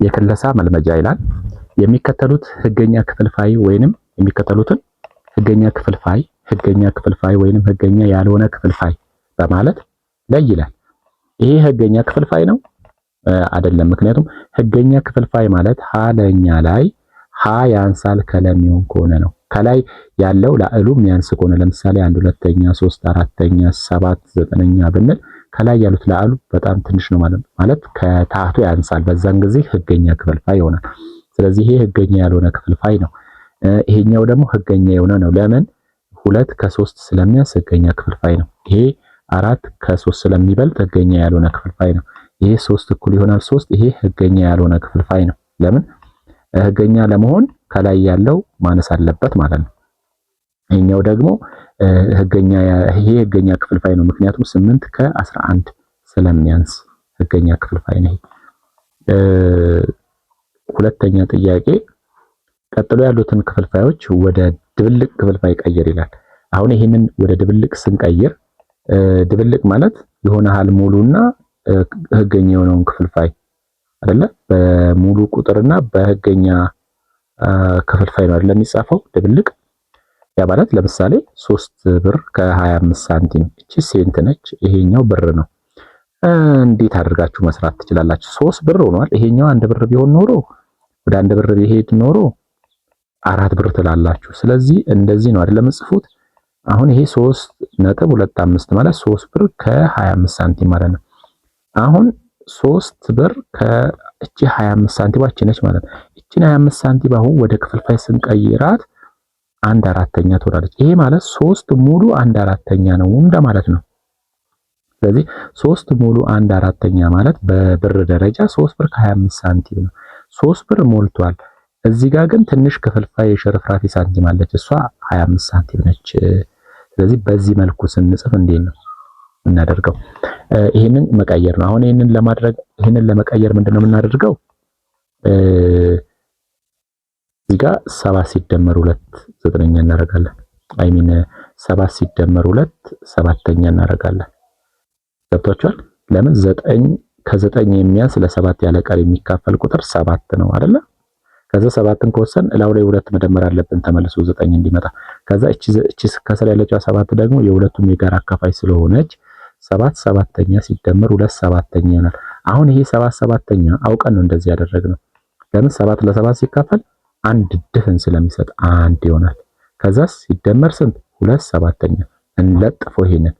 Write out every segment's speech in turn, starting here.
የክለሳ መልመጃ ይላል። የሚከተሉት ህገኛ ክፍልፋይ ወይንም የሚከተሉትን ህገኛ ክፍልፋይ ወይንም ህገኛ ያልሆነ ክፍልፋይ በማለት ለይ ይላል። ይሄ ህገኛ ክፍልፋይ ነው አይደለም። ምክንያቱም ህገኛ ክፍልፋይ ማለት ሀ ለኛ ላይ ሀ ያንሳል ከለሚሆን ከሆነ ነው። ከላይ ያለው ላዕሉ የሚያንስ ከሆነ ለምሳሌ 1 2ኛ 3 4ኛ 7 9ኛ ብንል ከላይ ያሉት ላዕሉ በጣም ትንሽ ነው ማለት ከታህቱ ያንሳል። በዛን ጊዜ ህገኛ ክፍልፋይ ይሆናል። ስለዚህ ይሄ ህገኛ ያልሆነ ክፍልፋይ ነው። ይሄኛው ደግሞ ህገኛ የሆነ ነው። ለምን? 2 ከ3 ስለሚያንስ ህገኛ ክፍልፋይ ነው። ይሄ 4 ከ3 ስለሚበልጥ ህገኛ ያልሆነ ክፍልፋይ ነው። ይሄ 3 እኩል ይሆናል 3። ይሄ ህገኛ ያልሆነ ክፍልፋይ ነው። ለምን? ህገኛ ለመሆን ከላይ ያለው ማነስ አለበት ማለት ነው። ይሄኛው ደግሞ ይሄ ህገኛ ክፍልፋይ ነው። ምክንያቱም 8 ከ11 ስለሚያንስ ህገኛ ክፍልፋይ ነው። ሁለተኛ ጥያቄ ቀጥሎ ያሉትን ክፍልፋዮች ወደ ድብልቅ ክፍልፋይ ቀይር ይላል። አሁን ይሄንን ወደ ድብልቅ ስንቀይር ድብልቅ ማለት የሆነ ሀል ሙሉና ህገኛ የሆነውን ክፍልፋይ አይደለ? በሙሉ ቁጥርና በህገኛ ክፍልፋይ ነው አይደል የሚጻፈው ድብልቅ። ያ ማለት ለምሳሌ 3 ብር ከ25 ሳንቲም እቺ ሴንት ነች፣ ይሄኛው ብር ነው። እንዴት አድርጋችሁ መስራት ትችላላችሁ? 3 ብር ሆኗል። ይሄኛው 1 ብር ቢሆን ኖሮ ወደ 1 ብር ቢሄድ ኖሮ 4 ብር ትላላችሁ። ስለዚህ እንደዚህ ነው አይደል የምጽፉት። አሁን ይሄ 3.25 ማለት 3 ብር ከ25 ሳንቲም ማለት ነው። አሁን 3 ብር ከእቺ 25 ሳንቲማችን ነች ማለት ነው። እቺን 25 ሳንቲም አሁን ወደ ክፍልፋይ ስንቀይራት 1/4ኛ ትሆናለች። ይሄ ማለት 3 ሙሉ 1/4ኛ ነው እንደማለት ነው። ስለዚህ 3 ሙሉ 1/4ኛ ማለት በብር ደረጃ 3 ብር ከ25 ሳንቲም ነው። 3 ብር ሞልቷል። እዚህ ጋር ግን ትንሽ ክፍልፋይ የሽርፍራፊ ሳንቲም አለች፣ እሷ 25 ሳንቲም ነች። ስለዚህ በዚህ መልኩ ስንጽፍ እንዴት ነው እናደርገው? ይሄንን መቀየር ነው። አሁን ይሄንን ለመቀየር ምንድነው የምናደርገው? እዚህ ጋር 7 ሲደመር 2 9ኛ እናደርጋለን። 7 ሲደመር 2 7ኛ እናደርጋለን። ገብቷችኋል? ለምን 9 ከ9 የሚያንስ ለ7 ያለ ቀሪ የሚካፈል ቁጥር 7 ነው አይደለ? ከዛ 7ን ከወሰን እላው ላይ 2 መደመር አለብን ተመልሶ 9 እንዲመጣ። ከዛ እቺ ከስር ያለችው 7 ደግሞ የሁለቱም የጋራ አካፋይ ስለሆነች 7 7ኛ ሲደመር 2 7ኛ ይሆናል። አሁን ይሄ 7 7ኛ አውቀን ነው እንደዚህ ያደረግነው። ለምን 7 ለ7 ሲካፈል አንድ ድፍን ስለሚሰጥ 1 ይሆናል። ከዛ ሲደመር ስንት 2 7ኛ እንለጥፈው። ይሄንን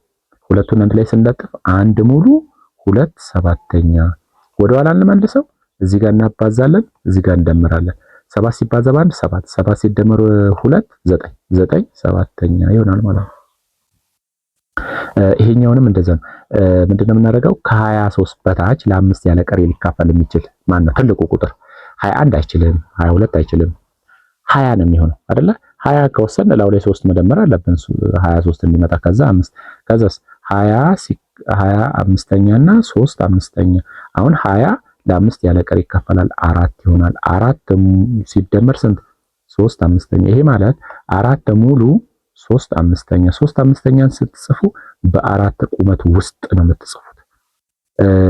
ሁለቱን አንድ ላይ ስንለጥፍ 1 ሙሉ 2 7ኛ። ወደ ኋላ እንመልሰው። እዚህ ጋር እናባዛለን፣ እዚህ ጋር እንደምራለን። 7 ሲባዛ በ1 7፣ 7 ሲደመር 2 9፣ 9 7ኛ ይሆናል ማለት ነው። ይሄኛውንም እንደዛ ነው። ምንድነው የምናደርገው? ከ23 በታች ለ5 ያለ ቀሪ ሊካፈል የሚችል ማን ነው? ትልቁ ቁጥር 21 አይችልም፣ 22 አይችልም፣ 20 ነው የሚሆነው አይደለ? 20 ከወሰን ላው ላይ 3 መደመር አለብን 23 እንዲመጣ። ከዛ 5 ከዛስ 20 25ኛ እና 3 5ኛ። አሁን 20 ለ5 ያለ ቀሪ ይካፈላል 4 ይሆናል። 4 ሲደመር ስንት 3 5ኛ። ይሄ ማለት 4 ሙሉ 3 5ኛ። 3 5ኛን ስትጽፉ በአራት ቁመት ውስጥ ነው የምትጽፉት።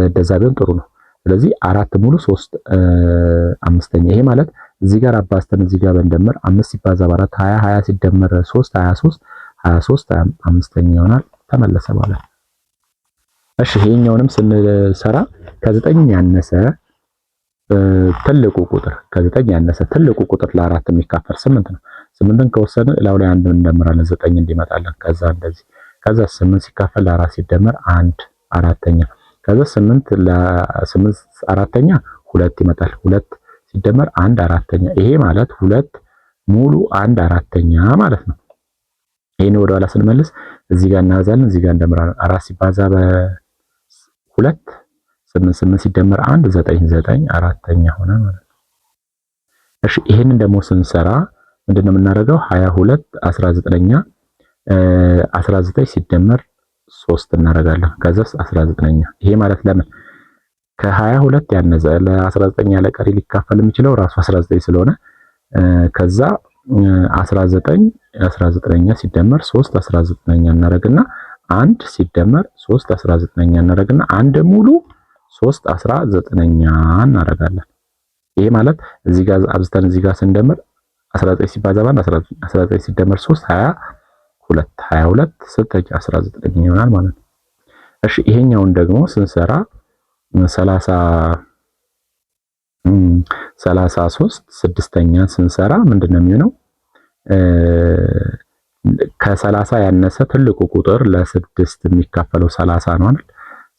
እንደዛ ቢሆን ጥሩ ነው። ስለዚህ 4 ሙሉ 3 5ኛ። ይሄ ማለት እዚህ ጋር አባስተን እዚህ ጋር በእንደምር 5 ሲባዛ በ4 20፣ 20 ሲደመር 3 23፣ 23 5ኛ ይሆናል። ተመለሰ ማለት ነው። እሺ ይሄኛውንም ስንሰራ ከ9 ያነሰ ትልቁ ቁጥር ከ9 ያነሰ ትልቁ ቁጥር ለ4 የሚካፈል 8 ነው። 8ን ከወሰድን ላው ላይ 1 እንደምራለን 9 እንዲመጣለን። ከዛ እንደዚህ ከዛ 8 ሲካፈል ለ4 ሲደመር 1 4ኛ። ከዛ 8 ለ8 4ኛ 2 ይመጣል። 2 ሲደመር 1 4ኛ። ይሄ ማለት 2 ሙሉ 1 4ኛ ማለት ነው። ይሄን ወደ ኋላ ስንመልስ እዚህ ጋር እናዛለን፣ እዚህ ጋር እንደምራለን። 4 ሲባዛ በ2 8፣ 8 ሲደመር 1 9፣ 9 4ኛ ሆነ ማለት ነው። እሺ ይሄንን ደግሞ ስንሰራ ምንድነው የምናደርገው? 22 19ኛ 19 ሲደመር 3 እናደርጋለን። ከዛስ 19ኛ። ይሄ ማለት ለምን ከ22 ያነሰ ለ19 ያለ ቀሪ ሊካፈል የሚችለው ራሱ 19 ስለሆነ ከዛ 19ኛ ሲደመር 3 19ኛ እናደርግና 1 ሲደመር 3 19ኛ እናደርግና 1 ሙሉ 3 19ኛ እናደርጋለን። ይሄ ማለት እዚህ ጋር አብዝተን እዚህ ጋር ስንደምር 19 ሲባዛ በ1 19 ሲደመር 3 22 22 ስንተኛ 19 ይሆናል ማለት ነው። እሺ ይሄኛውን ደግሞ ስንሰራ 33 ስድስተኛ ስንሰራ ምንድነው የሚሆነው? ከ30 ያነሰ ትልቁ ቁጥር ለስድስት የሚካፈለው 30 ነው አይደል?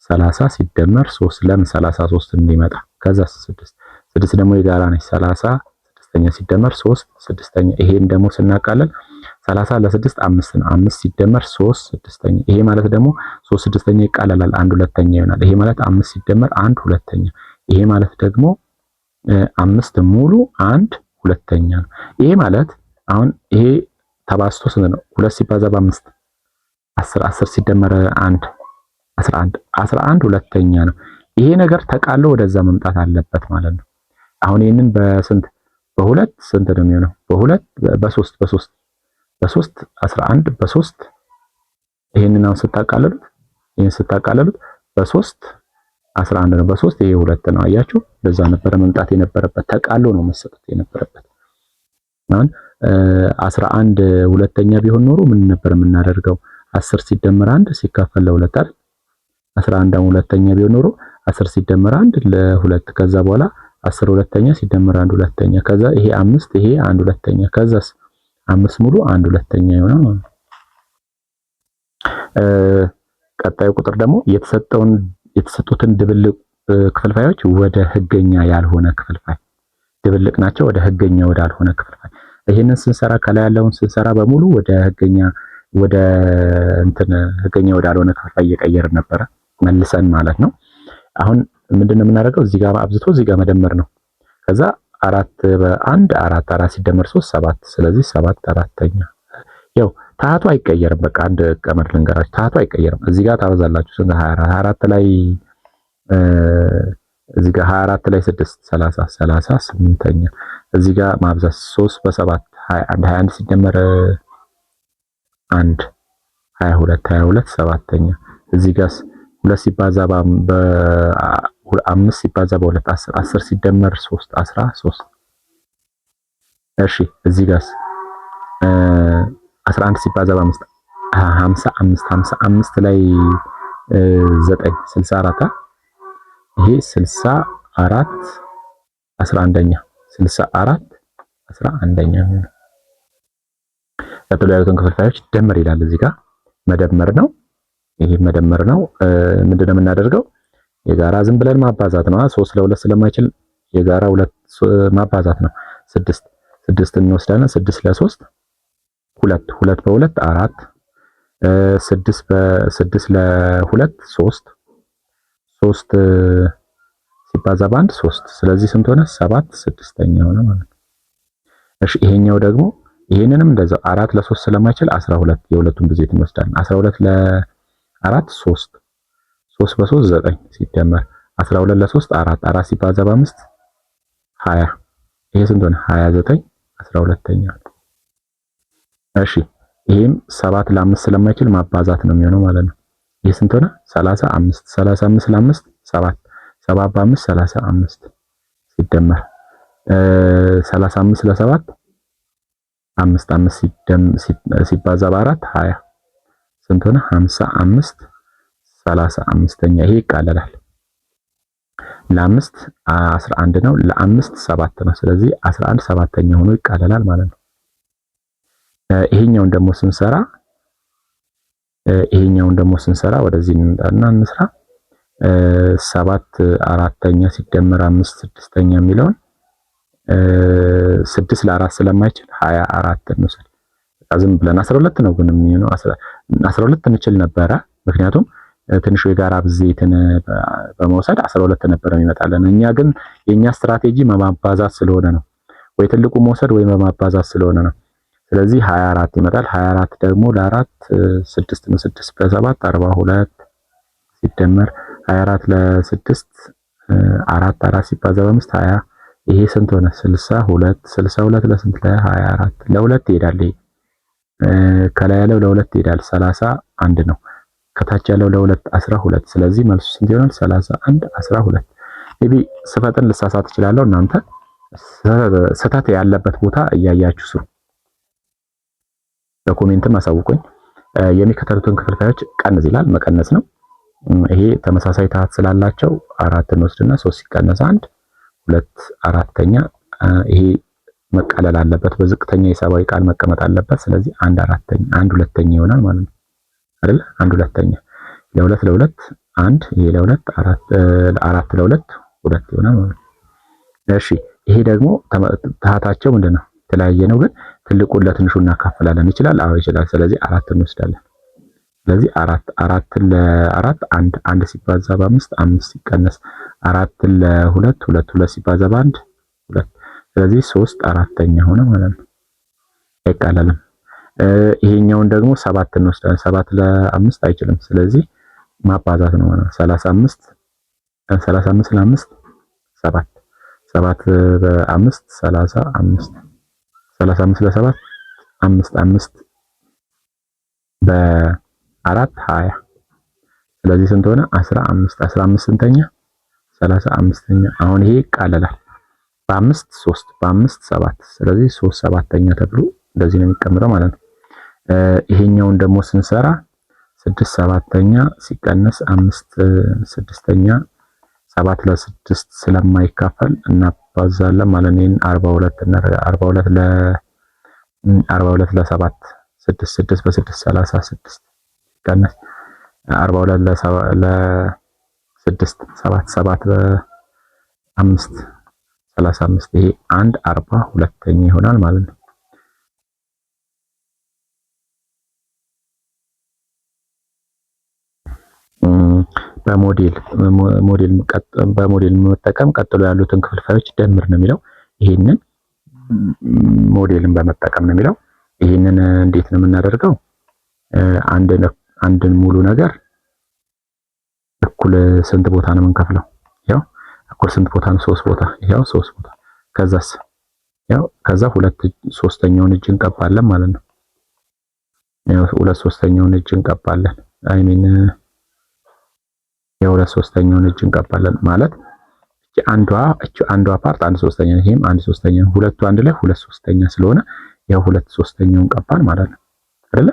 30 ሲደመር 3 ለምን 33 እንዲመጣ ከዛ 6 ደግሞ የጋራ ነች 30 ስድስተኛ ሲደመር 3 ስድስተኛ። ይሄን ደግሞ ስናቃለን 30 ለ6 5 ነው። 5 ሲደመር 3 ስድስተኛ። ይሄ ማለት ደግሞ 3 ስድስተኛ ይቃለላል 1 ሁለተኛ ይሆናል። ይሄ ማለት 5 ሲደመር 1 ሁለተኛ። ይሄ ማለት ደግሞ 5 ሙሉ 1 ሁለተኛ ነው። ይሄ ማለት አሁን ይሄ ተባዝቶ ስንት ነው? 2 ሲባዛ በ5 10 10 ሲደመር 1 11 11 ሁለተኛ ነው። ይሄ ነገር ተቃሎ ወደዛ መምጣት አለበት ማለት ነው። አሁን ይሄንን በስንት በሁለት ስንት ነው የሚሆነው? በሁለት በ3 11 በ3 ይሄንን አሁን ስታቃለሉት በ3 11 ነው። በ3 ይሄ 2 ነው። አያችሁ? በዛ ነበር መምጣት የነበረበት። ተቃሎ ነው መሰጠት የነበረበት። አሁን 11 ሁለተኛ ቢሆን ኖሮ ምን ነበር የምናደርገው? 10 ሲደመር 1 ሲካፈል ለ2 አይደል? 11 ሁለተኛ ቢሆን ኖሮ 10 ሲደመር 1 ለ2 ከዛ በኋላ 10 ሁለተኛ ሲደመር 1 ሁለተኛ ከዛ ይሄ 5 ይሄ 1 ሁለተኛ ከዛስ 5 ሙሉ 1 ሁለተኛ ይሆናል ማለት ነው። ቀጣዩ ቁጥር ደግሞ የተሰጡትን ድብልቅ ክፍልፋዮች ወደ ህገኛ ያልሆነ ክፍልፋይ ድብልቅ ናቸው ወደ ህገኛ ወዳልሆነ ክፍልፋይ። ይሄንን ስንሰራ ከላይ ያለውን ስንሰራ በሙሉ ወደ ህገኛ ወዳልሆነ ክፍልፋይ እየቀየርን ነበረ መልሰን ማለት ነው። አሁን ምንድነው የምናደርገው? እዚህ ጋር አብዝቶ እዚህ ጋር መደመር ነው። ከዛ 4 በ1 4 ሲደመር 3 7 ስለዚህ 7 አራተኛ። ያው ታህቱ አይቀየርም። በቃ አንድ ቀመር ልንገራችሁ፣ ታህቱ አይቀየርም። እዚህ ጋር ታበዛላችሁ 24 ላይ እዚህ ጋር 24 ላይ 6 30 38ኛ። እዚህ ጋር ማብዛት 3 በ7 21 ሲደመር 1 22 7ኛ። እዚህ ጋር 2 ሲባዛ በ5 ሲባዛ በ2 10 ሲደመር 3 13። እሺ እዚህ ጋር 11 ሲባዛ በ5 55 ላይ 9 64 ይሄ 64 11ኛ 64 11ኛ ነው። ቀጥሎ ያሉትን ክፍልፋዮች ደምር ይላል። እዚህ ጋር መደመር ነው። ይሄ መደመር ነው። ምንድነው የምናደርገው? የጋራ ዝም ብለን ማባዛት ነው። 3 ለ2 ስለማይችል የጋራ 2 ማባዛት ነው። 6 እንወስዳለን። 6 ለ3 2 2 በ2 4 6 በ6 ለ2 3 3 ሲባዛ በ1 3 ስለዚህ ስንት ሆነ? 7 ስድስተኛ ሆነ ማለት ነው። እሺ ይሄኛው ደግሞ ይሄንንም እንደዛው 4 ለ3 ስለማይችል 12 የሁለቱን ብዜት እንወስዳለን። 12 ለ4 3 3 በ3 9 ሲደመር 12 ለ3 4 4 ሲባዛ በ5 20 ይሄ ስንት ሆነ? 29 12ኛ። እሺ ይሄም 7 ለ5 ስለማይችል ማባዛት ነው የሚሆነው ማለት ነው። ይሄ ስንት ሆነ? 35 35 ለ5 7 7 በ5 35 ሲደመር 35 ለ7 5 5 ሲባዛ በ4 20 ስንት ሆነ? 55 35ኛ። ይሄ ይቃለላል። ለ5 11 ነው፣ ለ5 7 ነው። ስለዚህ 11 7ኛ ሆኖ ይቃለላል ማለት ነው። ይሄኛውን ደግሞ ስንሰራ ወደዚህ እንምጣና እንስራ። 7 አራተኛ ሲደመር 5 ስድስተኛ የሚለውን 6 ለ4 ስለማይችል 24 እንውሰድ። በቃ ዝም ብለን 12 ነው ግን የሚሆነው 12 እንችል ነበረ። ምክንያቱም ትንሹ የጋራ ብዜትን በመውሰድ 12 ነበር የሚመጣልን። እኛ ግን የኛ ስትራቴጂ ማባዛት ስለሆነ ነው፣ ወይ ትልቁ መውሰድ ወይ ማባዛት ስለሆነ ነው። ስለዚህ 24 ይመጣል። 24 ደግሞ ለ4 6 ነው። 6 በ7 42 ሲደመር 24 ለ6 4 ሲባዛ በ5 20 ይሄ ስንት ሆነ? 62 ለስንት ለ24 ለ2 ይሄዳል። ይሄ ከላይ ያለው ለ2 ይሄዳል። 31 ነው። ከታች ያለው ለ2 12 ስለዚህ መልሱ ስንት ይሆናል? 31 12። ሜቢ ስፈጥን ልሳሳት እችላለሁ እናንተ ስህተት ያለበት ቦታ እያያችሁ ስሩ። በኮሜንትም አሳውቁኝ። የሚከተሉትን ክፍልፋዮች ቀንስ ይላል። መቀነስ ነው። ይሄ ተመሳሳይ ታሃት ስላላቸው 4 እንወስድና 3 ሲቀነስ 1 2 4ኛ። ይሄ መቀለል አለበት፣ በዝቅተኛ ሂሳባዊ ቃል መቀመጥ አለበት። ስለዚህ 1 4ኛ 1 2ኛ ይሆናል ማለት ነው አይደል? 1 2ኛ ለ2 ለ2 1 ይሄ ለ2 4 ለ2 2 ይሆናል ማለት ነው። እሺ ይሄ ደግሞ ታሃታቸው ምንድነው? የተለያየ ነው፣ ግን ትልቁን ለትንሹ እናካፍላለን። ይችላል? አዎ ይችላል። ስለዚህ 4 እንወስዳለን። ስለዚህ 4 ለ4 1 ሲባዛ በ5 5 ሲቀነስ 4 ለ2 2 ሲባዛ በ1 2። ስለዚህ 3 4ኛ ሆነ ማለት ነው። አይቃለልም። ይሄኛውን ደግሞ 7 እንወስዳለን። 7 ለ5 አይችልም። ስለዚህ ማባዛት ነው ማለት ነው። 35 ለ5 7 7 በ5 35 35 ለ7 5 5 በ4 20። ስለዚህ ስንት ሆነ? 15 15 ስንተኛ? 35ኛ። አሁን ይሄ ይቃለላል። በ5 3 በ5 7። ስለዚህ 3 7ኛ ተብሎ እንደዚህ ነው የሚቀመጠው ማለት ነው። ይሄኛውን ደግሞ ስንሰራ 6 7ኛ ሲቀነስ 5 6ኛ 7 ለ6 ስለማይካፈል እናባዛለን ማለት ነው። 42 እና 42 ለ7 6 6 በ6 36 ሲቀነስ 42 ለ6 7 7 በ5 35 ይሄ 1 42ኛ ይሆናል ማለት ነው። በሞዴል መጠቀም ቀጥሎ ያሉትን ክፍልፋዮች ደምር ነው የሚለው። ይሄንን ሞዴልን በመጠቀም ነው የሚለው። ይሄንን እንዴት ነው የምናደርገው? አንድን ሙሉ ነገር እኩል ስንት ቦታ ነው የምንከፍለው? ያው እኩል ስንት ቦታ ነው? 3 ቦታ። ያው 3 ቦታ። ከዛስ ከዛ 2/3ኛውን እጅ እንቀባለን ማለት ነው። ያው 2/3ኛውን እጅ እንቀባለን። አይ ሚን የ2/3ኛውን እጅ እንቀባለን ማለት እቺ አንዷ ፓርት 1/3ኛ፣ ይሄም 1/3ኛ፣ ሁለቱ አንድ ላይ 2/3ኛ ስለሆነ ያው 2/3ኛውን ቀባል ማለት ነው አይደለ?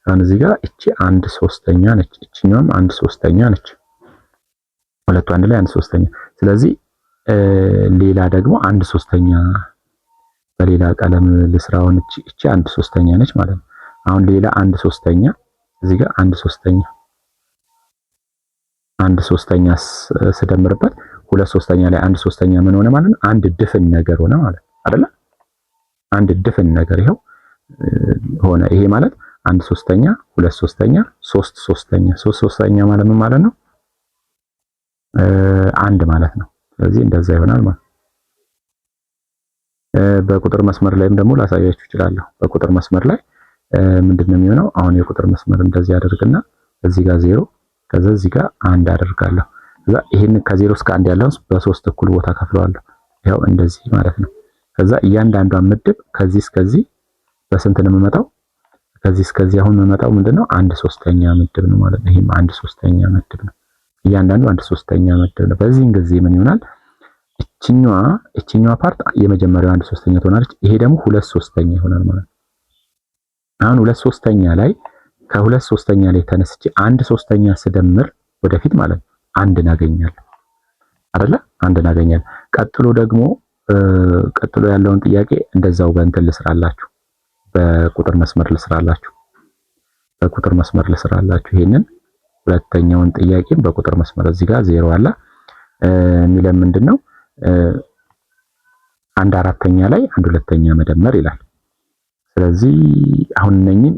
አሁን እዚህ ጋር እቺ 1/3ኛ ነች፣ እቺኛውም 1/3ኛ ነች። ሁለቱ አንድ ላይ 1/3ኛ። ስለዚህ ሌላ ደግሞ 1/3ኛ በሌላ ቀለም ልስራውን እቺ 1/3ኛ ነች ማለት ነው። አሁን ሌላ 1/3ኛ እዚህ ጋር 1/3ኛ ስደምርበት 2/3ኛ ላይ 1/3ኛ ምን ሆነ ማለት ነው? አንድ ድፍን ነገር ሆነ ማለት አይደለ? አንድ ድፍን ነገር ይሄው ሆነ። ይሄ ማለት 1/3ኛ 2/3ኛ 3/3ኛ 3/3ኛ ማለት ምን ማለት ነው? አንድ ማለት ነው። ስለዚህ እንደዛ ይሆናል ማለት። በቁጥር መስመር ላይም ደግሞ ላሳያችሁ እችላለሁ። በቁጥር መስመር ላይ ምንድነው የሚሆነው? አሁን የቁጥር መስመር እንደዚህ አደርግና እዚህ ጋር 0 ከዛ እዚህ ጋር 1 አደርጋለሁ። ከዛ ይሄን ከ0 እስከ 1 ያለውን በ3 እኩል ቦታ ከፍለዋለሁ። ያው እንደዚህ ማለት ነው። ከዛ እያንዳንዷን ምድብ ከዚህ እስከዚህ በስንት ነው የምመጣው? ከዚህ እስከዚህ አሁን የምመጣው ምንድነው? 1/3ኛ ምድብ ነው ማለት ነው። ይሄም 1/3ኛ ምድብ ነው። እያንዳንዱ 1/3ኛ ምድብ ነው። በዚህን ጊዜ ምን ይሆናል? እቺኛዋ ፓርት የመጀመሪያው 1/3ኛ ትሆናለች። ይሄ ደግሞ 2/3ኛ ይሆናል ማለት ነው። አሁን 2/3ኛ ላይ ከ2/3ኛ ላይ ተነስቼ 1/3ኛ ስደምር ወደፊት ማለት ነው 1 እናገኛለን አይደለ? 1 እናገኛለን። ቀጥሎ ያለውን ጥያቄ እንደዛው በእንትን ልስራላችሁ፣ በቁጥር መስመር ልስራላችሁ። ይሄንን ሁለተኛውን ጥያቄም በቁጥር መስመር እዚህ ጋር 0 አለ የሚለን ምንድነው? 1/4ኛ ላይ 1/2ኛ መደመር ይላል። ስለዚህ አሁን እነኚህን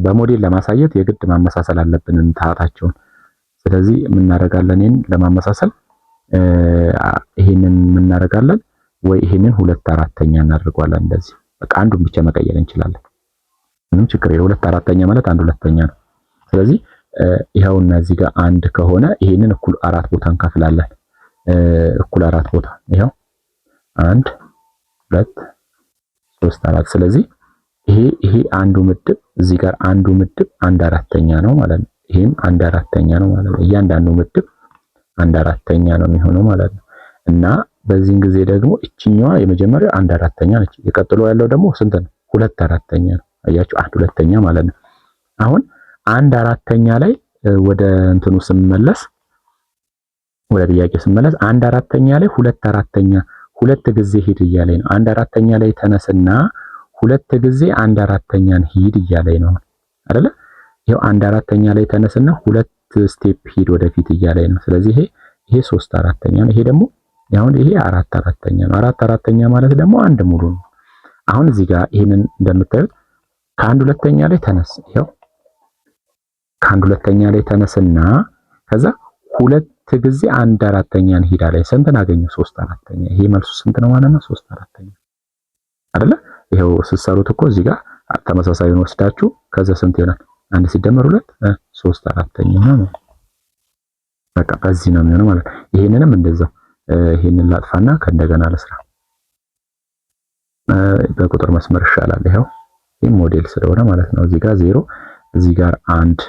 በሞዴል ለማሳየት የግድ ማመሳሰል አለብን ታሃታቸውን። ስለዚህ ምን እናደርጋለን? ይሄን ለማመሳሰል ይሄንን ምን እናደርጋለን? ወይ ይሄንን 2/4ኛ እናደርገዋለን። እንደዚህ በቃ አንዱን ብቻ መቀየር እንችላለን። ምንም ችግር የለም። 2/4ኛ ማለት 1/2ኛ ነው። ስለዚህ ይሄውና እዚህ ጋር 1 ከሆነ ይሄንን እኩል 4 ቦታ እንከፍላለን። እኩል 4 ቦታ ይሄው 1 2 3 4። ስለዚህ ይሄ አንዱ ምድብ እዚህ ጋር አንዱ ምድብ 1/4ኛ ነው ማለት ነው። ይሄም 1/4ኛ ነው ማለት ነው። እያንዳንዱ ምድብ 1/4ኛ ነው የሚሆነው ማለት ነው። እና በዚህን ጊዜ ደግሞ እቺኛዋ የመጀመሪያው 1/4ኛ ነች። የቀጥሎ ያለው ደግሞ ስንት ነው? 2/4ኛ ነው። አያችሁ 1/2ኛ ማለት ነው። አሁን 1/4ኛ ላይ ወደ እንትኑ ስመለስ ወደ ጥያቄ ስመለስ 1/4ኛ ላይ 2/4ኛ ሁለት ጊዜ ሂድ እያለኝ ነው። 1/4ኛ ላይ ተነስና ሁለት ጊዜ 1/4ኛን ሂድ እያለኝ ነው አይደለ? ይሄው 1/4ኛ ላይ ተነስና ሁለት ስቴፕ ሂድ ወደፊት እያለኝ ነው። ስለዚህ ይሄ 3/4ኛ ነው። ይሄ ደግሞ አሁን ይሄ 4/4ኛ ነው። 4/4ኛ ማለት ደግሞ አንድ ሙሉ ነው። አሁን እዚህ ጋር ይሄንን እንደምታዩት ከ1/2ኛ ላይ ተነስ። ይሄው ከ1/2ኛ ላይ ተነስና ከዛ ሁለት ጊዜ 1/4ኛን ሂድ አለኝ። ስንትን አገኘው? 3/4ኛ። ይሄ መልሱ ስንት ነው ማለት ነው? 3/4ኛ አይደለ? ይሄው ስትሰሩት እኮ እዚህ ጋር ተመሳሳዩን ወስዳችሁ ከዛ ስንት ይሆናል? 1 ሲደመር 2 3/4ኛ ነው። በቃ በዚህ ነው የሚሆነው ማለት ነው። ይሄንንም እንደዛው ይሄንን ላጥፋና ከእንደገና ልስራ። በቁጥር መስመር ይሻላል። ይሄው ይሄ ሞዴል ስለሆነ ማለት ነው። እዚህ ጋር 0 እዚህ ጋር 1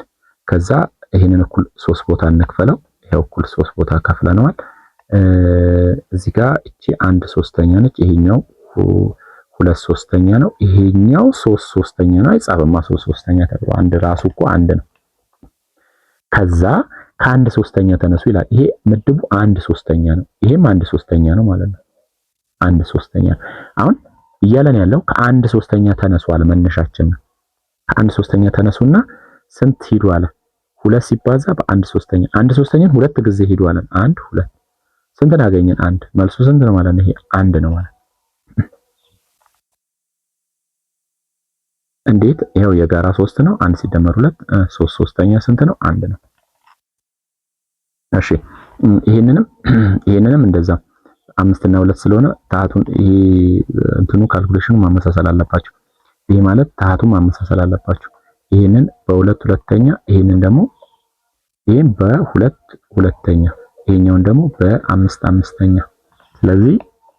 ከዛ ይሄንን እኩል 3 ቦታ እንክፈለው። ይሄው እኩል 3 ቦታ ከፍለነዋል። እዚህ ጋር እቺ 1/3ኛ ነች። ይሄኛው 2/3ኛ ነው። ይሄኛው 3/3ኛ ነው። አይጻፍማ 3/3ኛ ተብሎ አንድ ራሱ እኮ አንድ ነው። ከዛ ከ1/3ኛ ተነሱ ይላል። ይሄ ምድቡ 1/3ኛ ነው። ይሄም 1/3ኛ ነው ማለት ነው። 1/3ኛ አሁን እያለን ያለው ከ1/3ኛ ተነሱ አለ። መነሻችን ነው። ከ1/3ኛ ተነሱና ስንት ሂዱ አለ? 2 ሲባዛ በ1/3ኛ 1/3ኛን ሁለት ጊዜ ሂዱ አለ። 1 2 ስንት አገኘን? 1 መልሱ ስንት ነው ማለት ነው? ይሄ 1 ነው ማለት እንዴት? ይሄው የጋራ 3 ነው። 1 ሲደመር 2 3/3ኛ ስንት ነው? 1 ነው። እሺ ይሄንንም እንደዛ 5 እና 2 ስለሆነ ታሃቱን ይሄ እንትኑ ካልኩሌሽኑ ማመሳሰል አለባችሁ። ይሄ ማለት ታሃቱን ማመሳሰል አለባችሁ። ይሄንን በ2 ሁለተኛ ይሄንን ደግሞ ይሄን በ2 ሁለተኛ ይሄኛውን ደግሞ በ5 አምስተኛ። ስለዚህ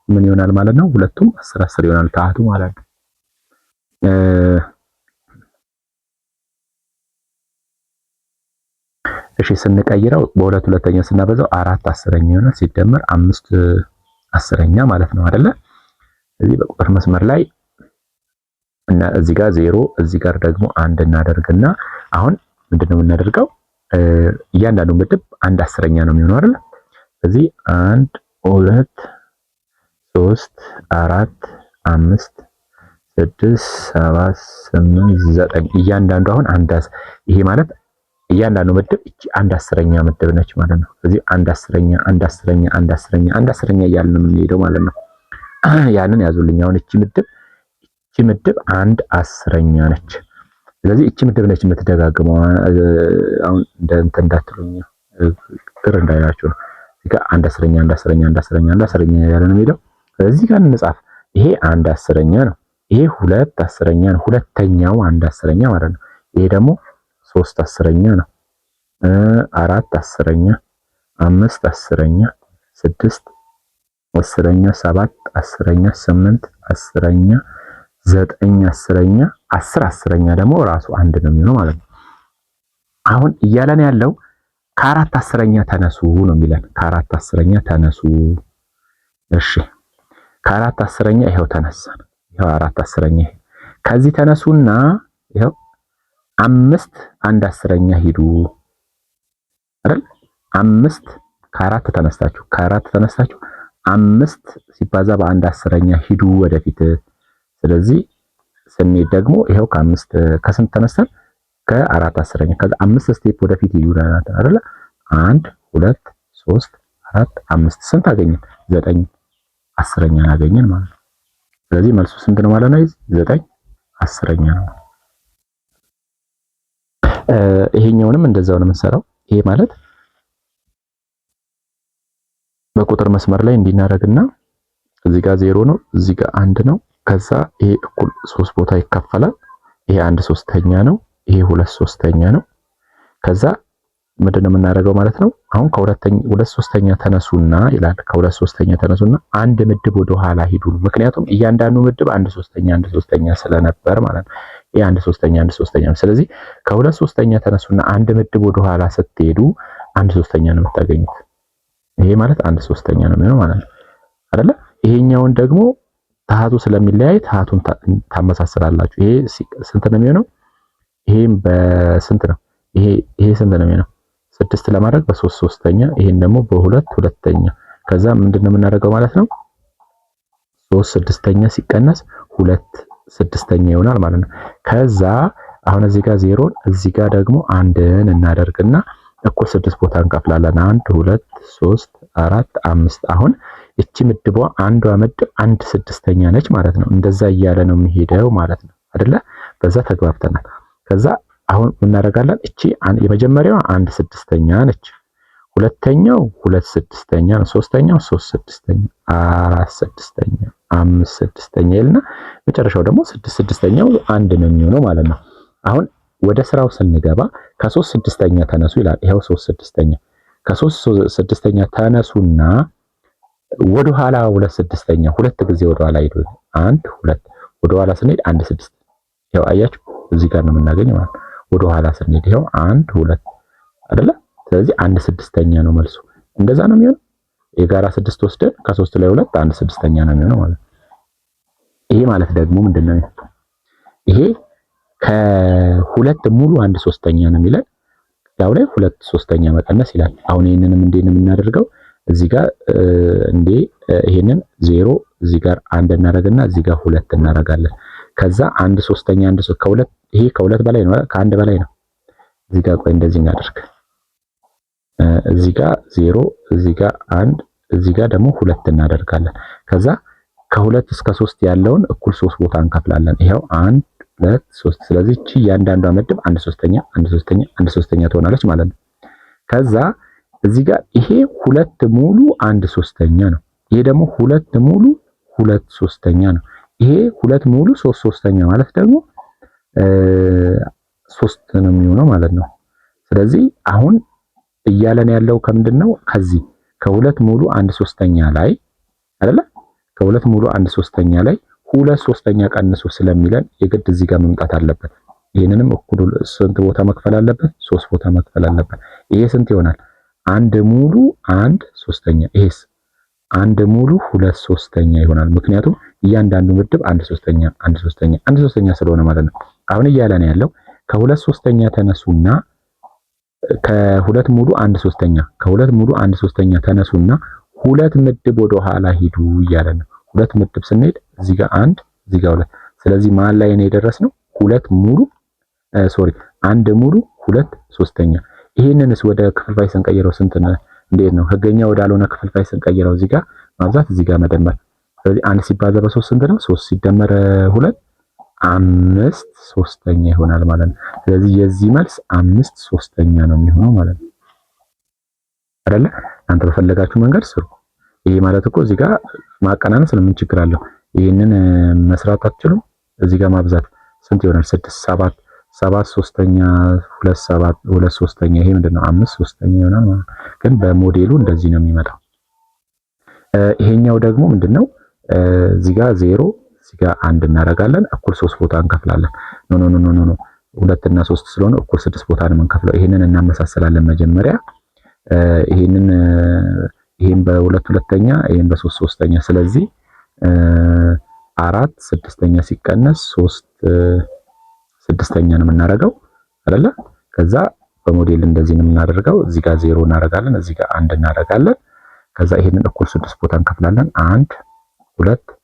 ምን ይሆናል ማለት ነው? ሁለቱም 10 10 ይሆናል ታሃቱ ማለት ነው። እሺ ስንቀይረው በ2 ሁለተኛ ስናበዛው 4 10ኛ ይሆናል ሲደመር 5 10ኛ ማለት ነው አይደለ? ስለዚህ በቁጥር መስመር ላይ እና እዚህ ጋር 0 እዚህ ጋር ደግሞ 1 እናደርግና አሁን ምንድነው የምናደርገው? እያንዳንዱ ምድብ 1 10ኛ ነው የሚሆነው አይደለ? ስለዚህ 1 2 3 4 5 6 7 8 9 እያንዳንዱ አሁን ይሄ ማለት እያንዳንዱ ምድብ እቺ 1 10ኛ ምድብ ነች ማለት ነው። ስለዚህ 1 10ኛ 1 10ኛ 1 10ኛ 1 10ኛ እያልን የምንሄደው ማለት ነው። ያንን ያዙልኝ። አሁን እቺ ምድብ 1 10ኛ ነች። ስለዚህ እቺ ምድብ ነች የምትደጋግመው። አሁን እንትን እንዳትሉኝ ቅር እንዳይላችሁ ነው። እዚህ ጋር 1 10ኛ 1 10ኛ 1 10ኛ 1 10ኛ ያለን ነው የሚሄደው። ስለዚህ ጋር እንጻፍ። ይሄ 1 10ኛ ነው። ይሄ 2 10ኛ ነው። ሁለተኛው 1 10ኛ ማለት ነው። ይሄ ደግሞ 3 10ኛ ነው። 4 10ኛ 5 10ኛ 6 10ኛ 7 10ኛ 8 10ኛ 9 10ኛ 10 10ኛ ደግሞ ራሱ አንድ ነው የሚሆነው ማለት ነው። አሁን እያለን ያለው ከ4 10ኛ ተነሱ ነው የሚለን። ከ4 10ኛ ተነሱ። እሺ ከ4 10ኛ ይሄው ተነሳን። ይሄው 4 10ኛ ከዚህ ተነሱና ይሄው 5 1 10ኛ ሂዱ አይደል? 5 ከ4 ተነስታችሁ 5 ሲባዛ በ1 10ኛ ሂዱ ወደፊት። ስለዚህ ስንሄድ ደግሞ ይሄው ከስንት ተነስተን ከ4 10ኛ ከዛ 5 ስቴፕ ወደፊት ሂዱ አይደል? 1 2 3 4 5 ስንት አገኘን? 9 10ኛን አገኘን ማለት ነው። ስለዚህ መልሱ ስንት ነው ማለት ነው? 9 10ኛ ነው። ይሄኛውንም እንደዛው ነው የምንሰራው። ይሄ ማለት በቁጥር መስመር ላይ እንዲናረግና እዚህ ጋር 0 ነው፣ እዚህ ጋር 1 ነው። ከዛ ይሄ እኩል 3 ቦታ ይከፈላል። ይሄ 1/3ኛ ነው፣ ይሄ 2/3ኛ ነው። ከዛ ምንድነው የምናደርገው ማለት ነው? አሁን ከ2/3ኛ ተነሱና ይላል። ከ2/3ኛ ተነሱና አንድ ምድብ ወደ ኋላ ሂዱ። ምክንያቱም እያንዳንዱ ምድብ 1/3ኛ ስለነበር ማለት ነው። ይሄ 1/3ኛ ነው። ስለዚህ ከ2/3ኛ ተነሱና አንድ ምድብ ወደ ኋላ ስትሄዱ 1/3ኛ ነው የምታገኙት። ይሄ ማለት 1/3ኛ ነው የሚሆነው ማለት ነው። አይደለ? ይሄኛውን ደግሞ ታሃቱ ስለሚለያይ ታሃቱን ታመሳስላላችሁ። ይሄ ስንት ነው የሚሆነው? ይሄም በስንት ነው? ይሄ ስንት ነው የሚሆነው? 6 ለማድረግ በ3 ሶስተኛ፣ ይሄን ደግሞ በ2 ሁለተኛ። ከዛ ምንድነው የምናደርገው ማለት ነው? 3 ስድስተኛ ሲቀነስ 2 ስድስተኛ ይሆናል ማለት ነው። ከዛ አሁን እዚህ ጋር ዜሮን እዚህ ጋር ደግሞ አንድን እናደርግና እኩል 6 ቦታ እንከፍላለን። 1 2 3 4 5። አሁን እቺ ምድቧ አንዷ ምድብ 1 ስድስተኛ ነች ማለት ነው። እንደዛ እያለ ነው የሚሄደው ማለት ነው አይደለ? በዛ ተግባብተናል። ከዛ አሁን እናደርጋለን። እቺ የመጀመሪያዋ 1 ስድስተኛ ነች። ሁለተኛው 2 ስድስተኛ ነው። ሶስተኛው 3 ስድስተኛ፣ 4 ስድስተኛ፣ 5 ስድስተኛ ይልና መጨረሻው ደግሞ 6 ስድስተኛው አንድ ነው የሚሆነው ማለት ነው። አሁን ወደ ስራው ስንገባ ከ3 ስድስተኛ ተነሱ ይላል። ይሄው 3 ስድስተኛ። ከ3 ስድስተኛ ተነሱና ወደ ኋላ 2 ስድስተኛ፣ ሁለት ጊዜ ወደ ኋላ ሄዱ። 1 2 ወደ ኋላ ስንሄድ 1 ስድስት። ይሄው አያችሁ እዚህ ጋር ነው የምናገኘው ማለት ወደ ኋላ ስንሄድ ይሄው 1 2 አይደለ? ስለዚህ 1 ስድስተኛ ነው መልሱ። እንደዛ ነው የሚሆነው። የጋራ 6 ወስደን ከ3 ላይ 2 1 ስድስተኛ ነው የሚሆነው ማለት ነው። ይሄ ማለት ደግሞ ምንድነው? ይሄ ከሁለት ሙሉ 1 ሶስተኛ ነው የሚለን። ያው ላይ 2 ሶስተኛ መቀነስ ይላል። አሁን ይሄንንም እንዴት ነው የምናደርገው? እዚህ ጋር ይሄንን 0 እዚህ ጋር 1 እናደርግና እዚህ ጋር 2 እናደርጋለን። ከዛ 1 ሶስተኛ ከሁለት ይሄ ከሁለት በላይ ነው፣ ከአንድ በላይ ነው። እዚህ ጋር ቆይ እንደዚህ እናደርግ። እዚህ ጋር 0 እዚህ ጋር 1 እዚህ ጋር ደግሞ 2 እናደርጋለን። ከዛ ከ2 እስከ 3 ያለውን እኩል 3 ቦታ እንከፍላለን። ይሄው 1 2 3። ስለዚህ እቺ እያንዳንዷ ምድብ 1 ሶስተኛ 1 ሶስተኛ 1 ሶስተኛ ትሆናለች ማለት ነው። ከዛ እዚህ ጋር ይሄ 2 ሙሉ 1 ሶስተኛ ነው። ይሄ ደግሞ 2 ሙሉ 2 ሶስተኛ ነው። ይሄ 2 ሙሉ 3 ሶስተኛ ማለት ደግሞ 3 ነው የሚሆነው ማለት ነው። ስለዚህ አሁን እያለን ያለው ከምንድነው? ከዚህ ከ2 ሙሉ 1 ሶስተኛ ላይ አይደለ? ከ2 ሙሉ 1 ሶስተኛ ላይ 2 ሶስተኛ ቀንሶ ስለሚለን የግድ እዚህ ጋር መምጣት አለበት። ይሄንንም እኩል ስንት ቦታ መክፈል አለበት? 3 ቦታ መክፈል አለበት። ይሄ ስንት ይሆናል? 1 ሙሉ 1 ሶስተኛ። ይሄስ 1 ሙሉ 2 ሶስተኛ ይሆናል። ምክንያቱም እያንዳንዱ ምድብ 1 ሶስተኛ 1 ሶስተኛ 1 ሶስተኛ ስለሆነ ማለት ነው። አሁን እያለን ያለው ከ2 ሶስተኛ ተነሱና ከ2 ሙሉ 1 ሶስተኛ ከ2 ሙሉ 1 ሶስተኛ ተነሱና 2 ምድብ ወደ ኋላ ሂዱ እያለ ነው። 2 ምድብ ስንሄድ እዚህ ጋር 1 እዚህ ጋር 2። ስለዚህ መሀል ላይ ነው የደረስነው 2 ሙሉ 1 ሙሉ 2 ሶስተኛ። ይሄንንስ ወደ ክፍልፋይ ስንቀይረው ስንት ነው? እንዴት ነው? ህገኛ ወዳልሆነ ክፍልፋይ ስንቀይረው እዚህ ጋር ማብዛት እዚህ ጋር መደመር። ስለዚህ 1 ሲባዛ በ3 ስንት ነው? 3 ሲደመር 2 5 ሶስተኛ ይሆናል ማለት ነው። ስለዚህ የዚህ መልስ 5 ሶስተኛ ነው የሚሆነው ማለት ነው አይደለ? እናንተ በፈለጋችሁ መንገድ ስሩ። ይሄ ማለት እኮ እዚህ ጋር ማቀናነስ ለምን ችግር አለው? ይሄንን መስራት አትችሉም? እዚህ ጋር ማብዛት ስንት ይሆናል? 6 7 7 ሶስተኛ 2 7 2 ሶስተኛ። ይሄ ምንድነው? 5 ሶስተኛ ይሆናል ማለት ነው። ግን በሞዴሉ እንደዚህ ነው የሚመጣው። ይሄኛው ደግሞ ምንድነው? እዚህ ጋር 0 እዚህ ጋር 1 እናደርጋለን። እኩል 3 ቦታ እንከፍላለን። ኖ ኖ ኖ ኖ ኖ 2 እና 3 ስለሆነ እኩል 6 ቦታ ነው የምንከፍለው። ይሄንን እናመሳሰላለን መጀመሪያ። ይሄን በ2 ሁለተኛ ይሄን በ3 ሶስተኛ። ስለዚህ 4 ስድስተኛ ሲቀነስ 3 ስድስተኛ ነው የምናደርገው አይደለ? ከዛ በሞዴል እንደዚህ ነው የምናደርገው። እዚህ ጋር 0 እናደርጋለን፣ እዚህ ጋር 1 እናደርጋለን። ከዛ ይሄንን እኩል 6 ቦታ እንከፍላለን። 1 2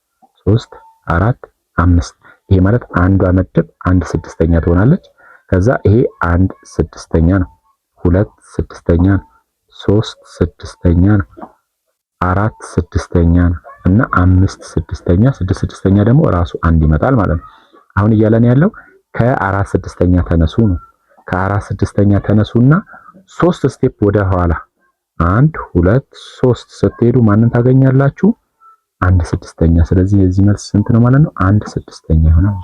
3 4 5። ይሄ ማለት አንዷ ምድብ 1 ስድስተኛ ትሆናለች። ከዛ ይሄ 1 ስድስተኛ ነው፣ 2 ስድስተኛ ነው፣ 3 ስድስተኛ ነው፣ 4 ስድስተኛ ነው እና 5 ስድስተኛ። 6 ስድስተኛ ደግሞ ራሱ 1 ይመጣል ማለት ነው። አሁን እያለን ያለው ከ4 ስድስተኛ ተነሱ ነው። ከ4 ስድስተኛ ተነሱና 3 ስቴፕ ወደ ኋላ 1 2 3 ስትሄዱ ማንን ታገኛላችሁ? 1 ስድስተኛ። ስለዚህ የዚህ መልስ ስንት ነው ማለት ነው? 1 ስድስተኛ ይሆናል።